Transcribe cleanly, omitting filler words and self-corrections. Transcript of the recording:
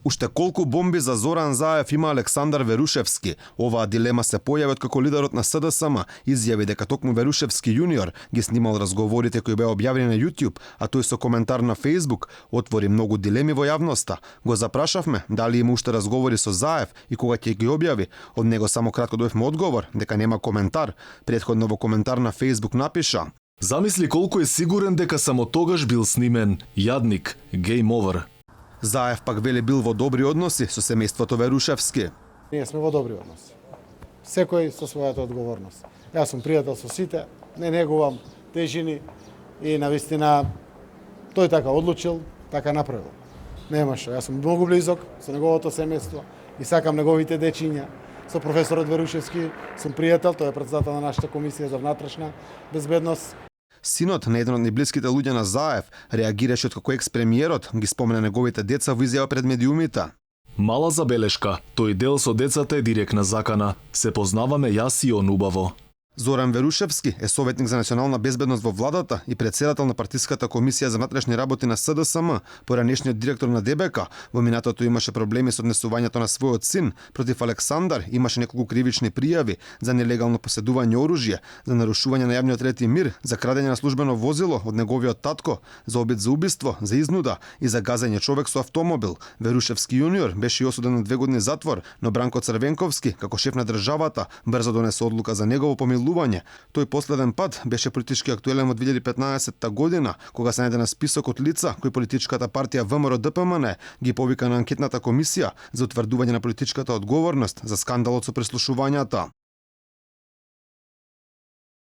Уште колку бомби за Зоран Заев има Александар Верушевски? Оваа дилема се појави откако лидерот на СДСМ изјави дека токму Верушевски јуниор ги снимал разговорите кои беа објавени на YouTube, а тој со коментар на Facebook отвори многу дилеми во јавноста. Го запрашавме дали има уште разговори со Заев и кога ќе ги објави. Од него само кратко добивме одговор дека нема коментар. Претходно во коментар на Facebook напиша: Замисли колку е сигурен дека само тогаш бил снимен. Јадник, game over. Заев пак вели бил во добри односи со семејството Верушевски. Ние сме во добри односи. Секој со својата одговорност. Јас сум пријател со сите, не негувам тежини и навистина тој така одлучил, така направил. Нема што, јас сум многу близок со неговото семејство и сакам неговите дечиња. Со професорот Верушевски сум пријател, тој е претседател на нашата комисија за внатрешна безбедност. Синот на еден од најблиските луѓе на Заев реагираше откако екс-премиерот ги спомена неговите деца во изјава пред медиумите. Мала забелешка, тој дел со децата е директна закана. Се познаваме јас и он убаво. Зоран Верушевски е советник за национална безбедност во владата и претседател на партиската комисија за внатрешни работи на СДСМ, поранешниот директор на ДБК. Во минатото имаше проблеми со однесувањето на својот син. Против Александар имаше неколку кривични пријави за нелегално поседување оружје, за нарушување на јавниот ред и мир, за крадење на службено возило од неговиот татко, за обид за убиство, за изнуда и за газење човек со автомобил. Верушевски јуниор беше и осуден на 2 години затвор, но Бранко Црвенковски, како шеф на државата, брзо донесе одлука за негово помилување. Тој последен пат беше политички актуелен во 2015 година, кога се најде на список од лица кои политичката партија ВМРО-ДПМН ги повика на анкетната комисија за утврдување на политичката одговорност за скандалот со прислушувањата.